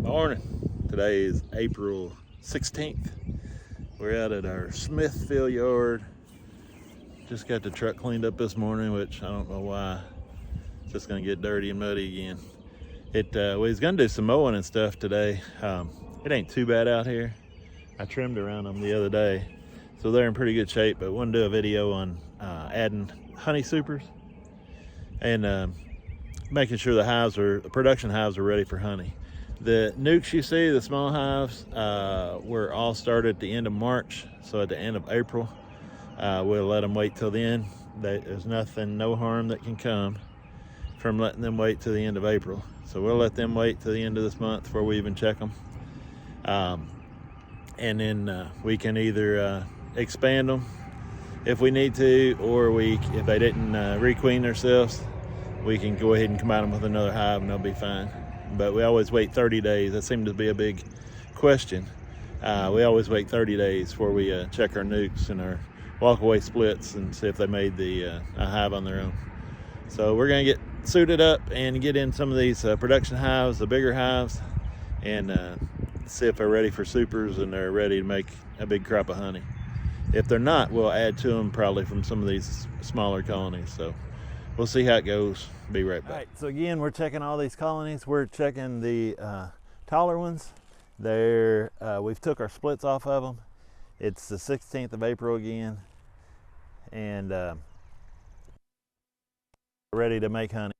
Morning. Today is April 16th. We're out at our Smithfield yard. Just got the truck cleaned up this morning, which I don't know why. It's just gonna get dirty and muddy again. We was gonna do some mowing and stuff today. It ain't too bad out here. I trimmed around them the other day, so they're in pretty good shape. But want to do a video on adding honey supers and making sure the production hives are ready for honey. The nukes you see, the small hives, were all started at the end of March, so at the end of April. We'll let them wait till then. There's no harm that can come from letting them wait till the end of April. So we'll let them wait till the end of this month before we even check them. And then we can either expand them if we need to, or if they didn't requeen themselves, we can go ahead and combine them with another hive and they'll be fine. But we always wait 30 days. That seemed to be a big question. We always wait 30 days before we check our nukes and our walkaway splits and see if they made a hive on their own. So we're gonna get suited up and get in some of these production hives, the bigger hives, and see if they're ready for supers and they're ready to make a big crop of honey. If they're not, we'll add to them probably from some of these smaller colonies. So we'll see how it goes. Be right back. All right, so again, we're checking all these colonies. We're checking the taller ones. We've took our splits off of them. It's the 16th of April again, and ready to make honey.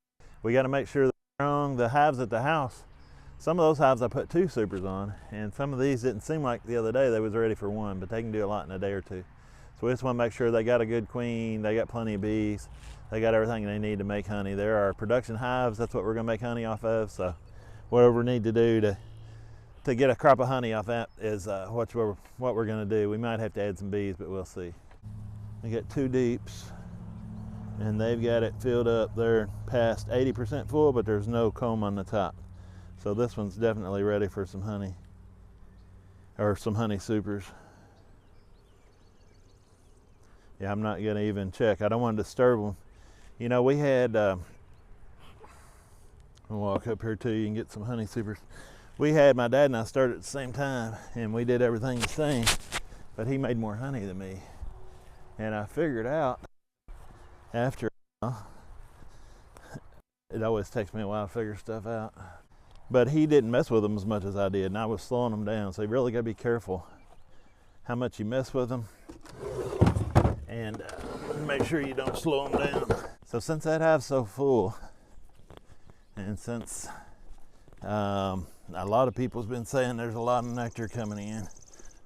We got to make sure they're strong. The hives at the house, some of those hives I put 2 supers on, and some of these didn't seem like the other day they was ready for 1, but they can do a lot in a day or 2. So we just want to make sure they got a good queen, they got plenty of bees, they got everything they need to make honey. There are production hives, that's what we're going to make honey off of. So whatever we need to do to get a crop of honey off that is what we're going to do. We might have to add some bees, but we'll see. We got 2 deeps, and they've got it filled up. They're past 80% full, but there's no comb on the top. So this one's definitely ready for some honey, or some honey supers. Yeah, I'm not gonna even check. I don't want to disturb them. You know, we had, I'll walk up here too, you can get some honey supers. My dad and I started at the same time, and we did everything the same, but he made more honey than me. And I figured out after, it always takes me a while to figure stuff out, but he didn't mess with them as much as I did, and I was slowing them down. So you really gotta be careful how much you mess with them, and make sure you don't slow them down. So since that hive's so full, and since a lot of people's been saying there's a lot of nectar coming in,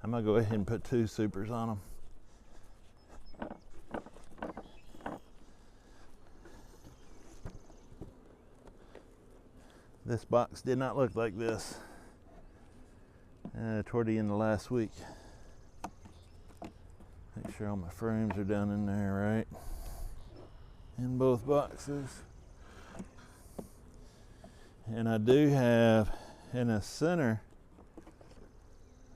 I'm gonna go ahead and put 2 supers on them. This box did not look like this toward the end of last week. Make sure all my frames are down in there right in both boxes. And I do have in the center,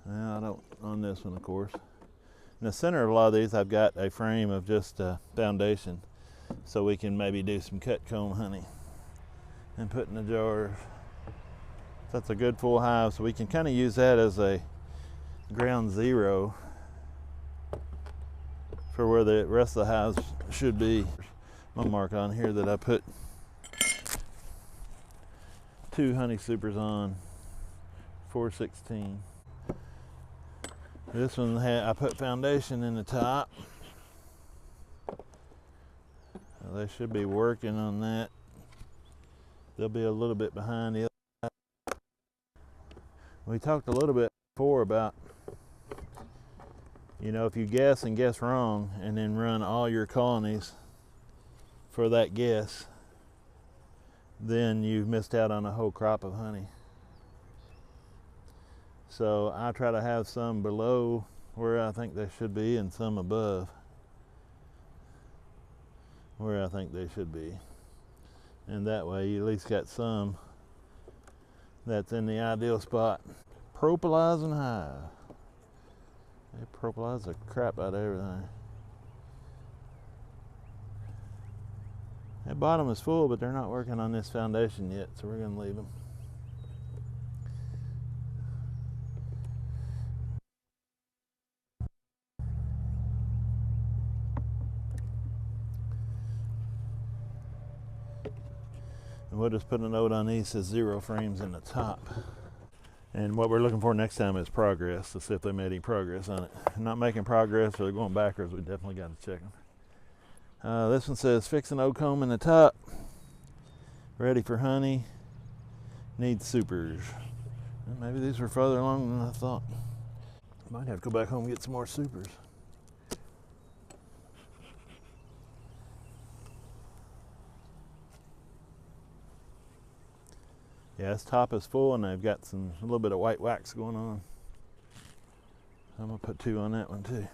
well, I don't on this one of course, in the center of a lot of these I've got a frame of just foundation, so we can maybe do some cut comb honey and put in the jars. That's a good full hive, so we can kind of use that as a ground zero for where the rest of the hives should be. I'm gonna mark on here that I put 2 honey supers on 416. This one I put foundation in the top. They should be working on that. They'll be a little bit behind the other side. We talked a little bit before about, you know, if you guess and guess wrong and then run all your colonies for that guess, then you've missed out on a whole crop of honey. So I try to have some below where I think they should be and some above where I think they should be. And that way you at least got some that's in the ideal spot. Propalizing hive. They propolize the crap out of everything. That bottom is full, but they're not working on this foundation yet, so we're going to leave them. And we'll just put a note on these that says 0 frames in the top. And what we're looking for next time is progress, to see if they made any progress on it. If not making progress or they're going backwards, we definitely got to check them. This one says fix an O comb in the top, ready for honey, needs supers. And maybe these were further along than I thought. Might have to go back home and get some more supers. Yeah, this top is full and they've got a little bit of white wax going on. I'm gonna put 2 on that one too.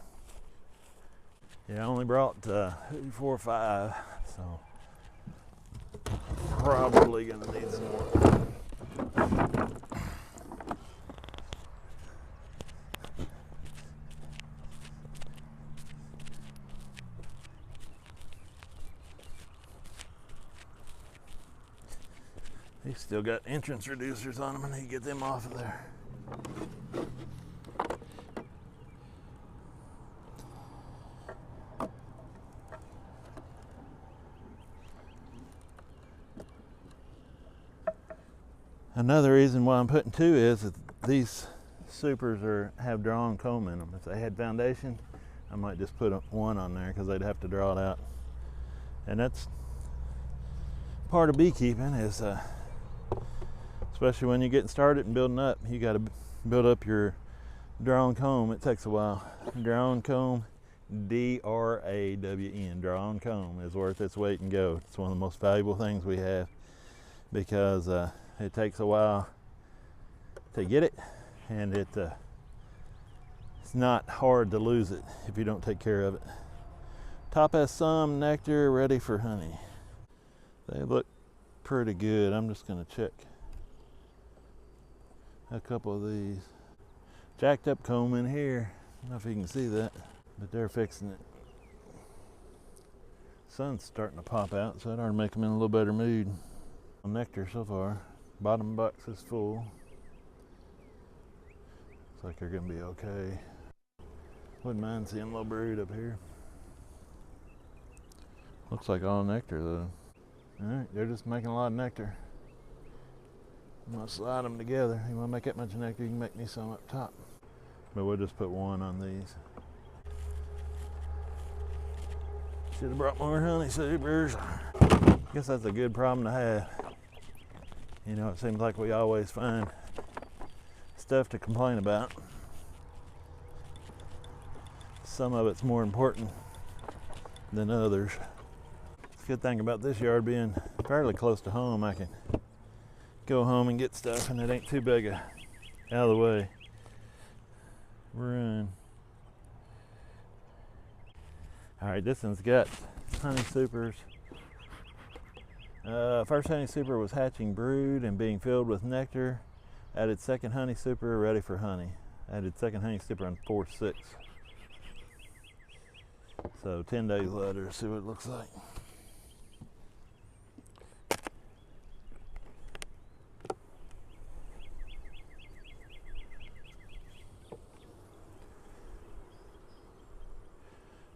Yeah, I only brought 2, 4, 5, so probably gonna need some more. He's still got entrance reducers on them. I need to get them off of there. Another reason why I'm putting 2 is that these supers have drawn comb in them. If they had foundation, I might just put 1 on there because they'd have to draw it out. And that's part of beekeeping is especially when you're getting started and building up, you got to build up your drawn comb. It takes a while. Drawn comb, D-R-A-W-N, drawn comb is worth its weight in gold. It's one of the most valuable things we have because it takes a while to get it, and it's not hard to lose it if you don't take care of it. Top has some nectar, ready for honey. They look pretty good. I'm just going to check a couple of these. Jacked up comb in here. I don't know if you can see that, but they're fixing it. Sun's starting to pop out, so that ought to make them in a little better mood. Nectar so far. Bottom box is full. Looks like they're going to be okay. Wouldn't mind seeing a little brood up here. Looks like all nectar though. Alright, they're just making a lot of nectar. I'm going to slide them together. You want to make that much nectar, you can make me some up top. But we'll just put 1 on these. Should have brought more honey supers. I guess that's a good problem to have. You know, it seems like we always find stuff to complain about. Some of it's more important than others. The good thing about this yard being fairly close to home, I can go home and get stuff and it ain't too big out of the way. Run. Alright, this one's got honey supers. First honey super was hatching brood and being filled with nectar. Added second honey super, ready for honey. Added second honey super on 4/6. So 10 days later, see what it looks like.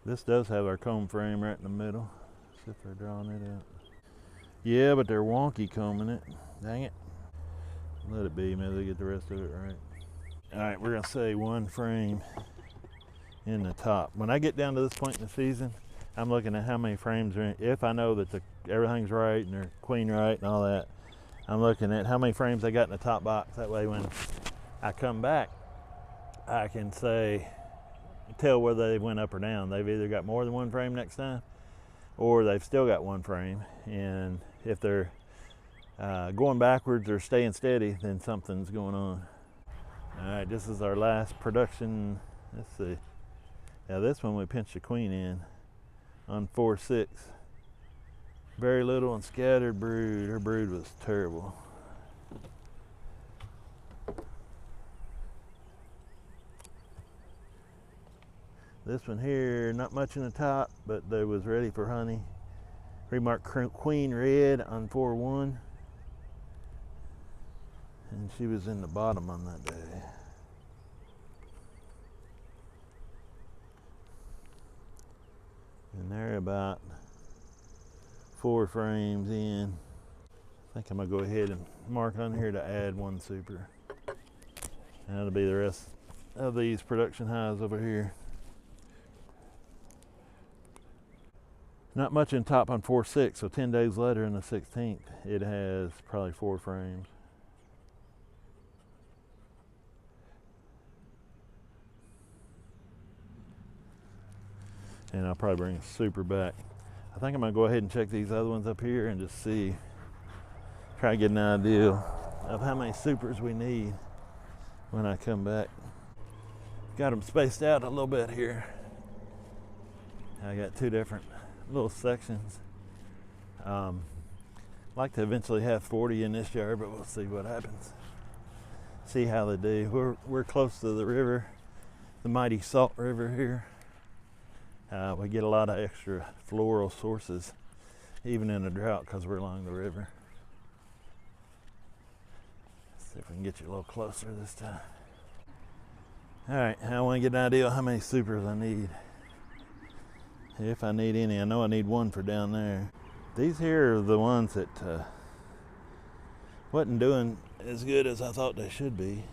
This does have our comb frame right in the middle. See if they're drawing it out. Yeah, but they're wonky combing it. Dang it. Let it be, maybe they get the rest of it right. All right, we're gonna say 1 frame in the top. When I get down to this point in the season, I'm looking at how many frames are in. If I know that everything's right and they're queen right and all that, I'm looking at how many frames they got in the top box. That way when I come back, I can tell whether they went up or down. They've either got more than 1 frame next time or they've still got 1 frame. And if they're going backwards or staying steady, then something's going on. All right, this is our last production. Let's see. Now this one we pinched the queen in on 4/6. Very little and scattered brood. Her brood was terrible. This one here, not much in the top, but they was ready for honey. Remarked queen red on 4/1. And she was in the bottom on that day. And they're about 4 frames in. I think I'm gonna go ahead and mark on here to add one super. And that'll be the rest of these production hives over here. Not much in top on 4/6, so 10 days later in the 16th, it has probably 4 frames. And I'll probably bring a super back. I think I'm gonna go ahead and check these other ones up here and just see, try to get an idea of how many supers we need when I come back. Got them spaced out a little bit here. I got 2 different little sections. Like to eventually have 40 in this yard, but we'll see what happens. See how they do. We're close to the river, the mighty Salt River here. We get a lot of extra floral sources, even in a drought, because we're along the river. Let's see if we can get you a little closer this time. All right, I want to get an idea of how many supers I need. If I need any. I know I need 1 for down there. These here are the ones that wasn't doing as good as I thought they should be.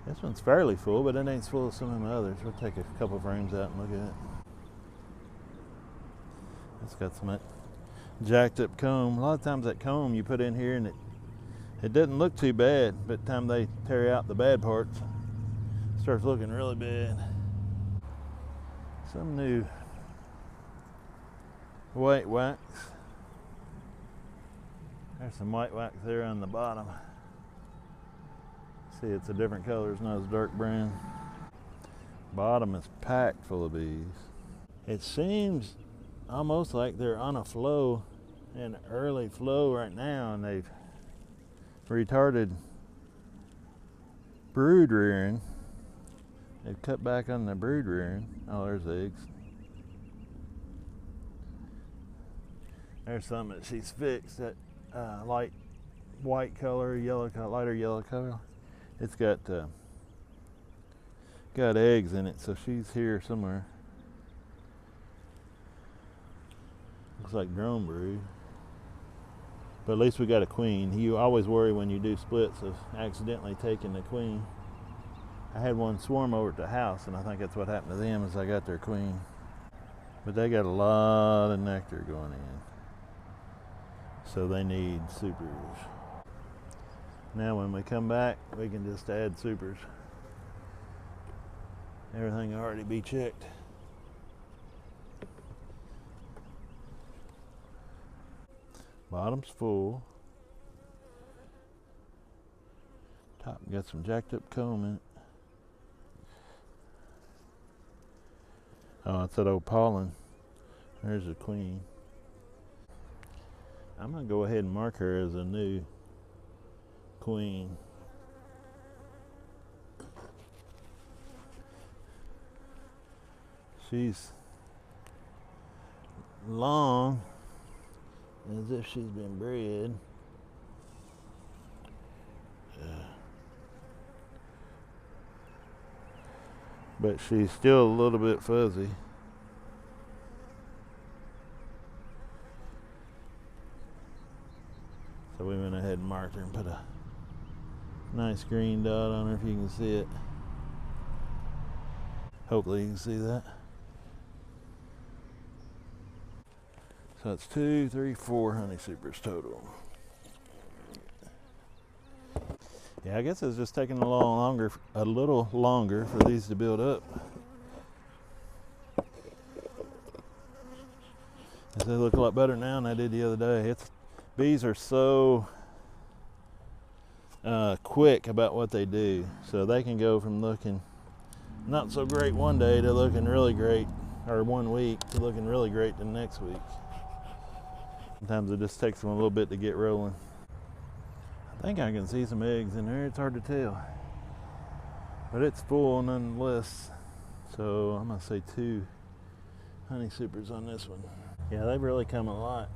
This one's fairly full, but it ain't as full as some of my others. We'll take a couple frames out and look at it. It's got some jacked up comb. A lot of times that comb you put in here and it doesn't look too bad, but the time they tear out the bad parts, it starts looking really bad. Some new white wax. There's some white wax there on the bottom. See, it's a different color, it's not as dark brown. Bottom is packed full of bees. It seems almost like they're on a flow, an early flow right now, and they've retarded brood rearing. They've cut back on the brood rearing. Oh, there's eggs. There's some that she's fixed, that light white color, yellow color, lighter yellow color. It's got eggs in it, so she's here somewhere. Looks like drone brood. But at least we got a queen. You always worry when you do splits of accidentally taking the queen. I had one swarm over at the house, and I think that's what happened to them, is I got their queen. But they got a lot of nectar going in, so they need supers. Now when we come back, we can just add supers. Everything will already be checked. Bottom's full. Top got some jacked up comb in it. Oh, it's that old pollen. There's a queen. I'm gonna go ahead and mark her as a new queen. She's long, as if she's been bred. But she's still a little bit fuzzy. So we went ahead and marked her and put a nice green dot on her, if you can see it. Hopefully you can see that. So it's 2, 3, 4 honey supers total. Yeah, I guess it's just taking a little longer for these to build up. They look a lot better now than I did the other day. Bees are so quick about what they do, so they can go from looking not so great one day to looking really great, or 1 week to looking really great the next week. Sometimes it just takes them a little bit to get rolling. I think I can see some eggs in there. It's hard to tell, but it's full nonetheless. So I'm gonna say 2 honey supers on this one. Yeah, they've really come a lot.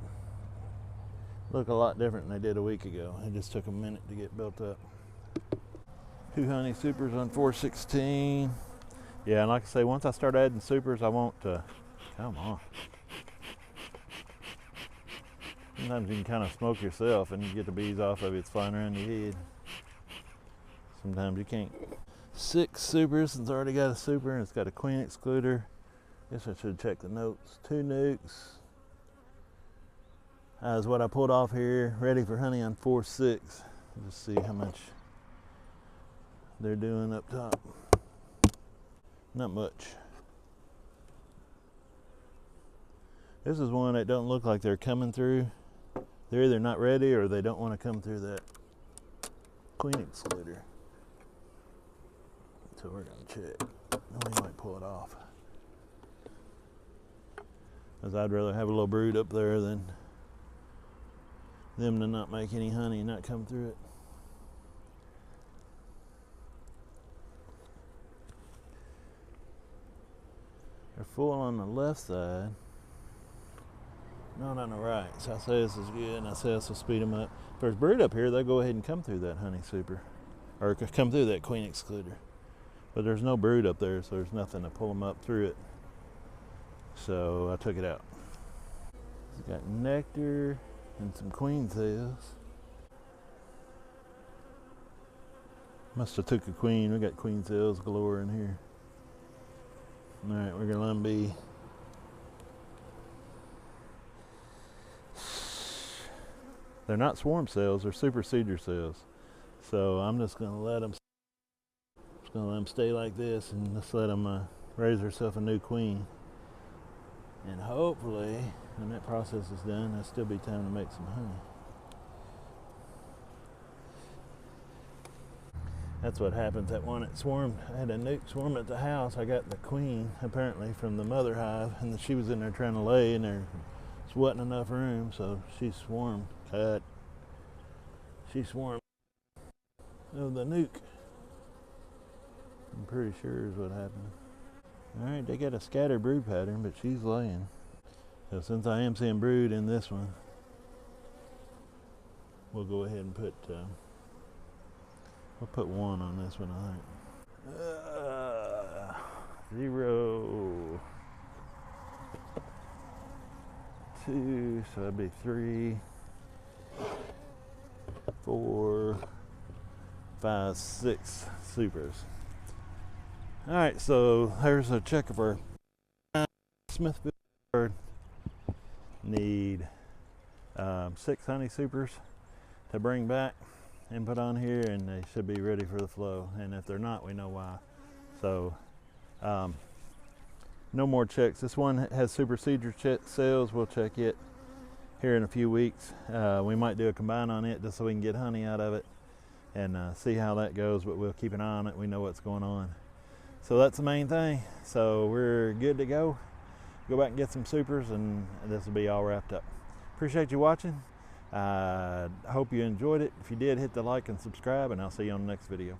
Look a lot different than they did a week ago. It just took a minute to get built up. 2 honey supers on 416. Yeah, and like I say, once I start adding supers, I won't, come on. Sometimes you can kind of smoke yourself and you get the bees off of it. It's flying around your head. Sometimes you can't. 6 supers. It's already got a super and it's got a queen excluder. Guess I should check the notes. 2 nukes. Is what I pulled off here. Ready for honey on 4-6. Just see how much they're doing up top. Not much. This is one that don't look like they're coming through. They're either not ready or they don't want to come through that queen excluder. So we're going to check. We might pull it off. Because I'd rather have a little brood up there than them to not make any honey and not come through it. They're full on the left side. Not on the right. So I say this is good, and I say this will speed them up. If there's brood up here, they'll go ahead and come through that honey super, or come through that queen excluder. But there's no brood up there, so there's nothing to pull them up through it. So I took it out. It's got nectar and some queen cells. Must have took a queen. We got queen cells galore in here. All right, we're gonna let them be. They're not swarm cells, they're superseder cells. So I'm just gonna let them. Just gonna let them stay like this and just let them raise herself a new queen. And hopefully, when that process is done, there'll still be time to make some honey. That's what happens. That one that swarmed, I had a nuke swarm at the house. I got the queen apparently from the mother hive, and she was in there trying to lay, and there wasn't enough room, so she swarmed. Cut. She swarmed. Oh, the nuke. I'm pretty sure is what happened. All right, they got a scattered brood pattern, but she's laying. So since I am seeing brood in this one, we'll go ahead and put. We'll put 1 on this one, I think. 0, 2, so that'd be 3, 4, 5, 6 supers. All right, so here's a check of our Smithfield bird. Need 6 honey supers to bring back and put on here, and they should be ready for the flow. And if they're not, we know why. So no more checks. This one has superseder cells. We'll check it here in a few weeks. We might do a combine on it just so we can get honey out of it and see how that goes, but we'll keep an eye on it. We know what's going on. So that's the main thing. So we're good to go. Go back and get some supers, and this will be all wrapped up. Appreciate you watching. I hope you enjoyed it. If you did, hit the like and subscribe, and I'll see you on the next video.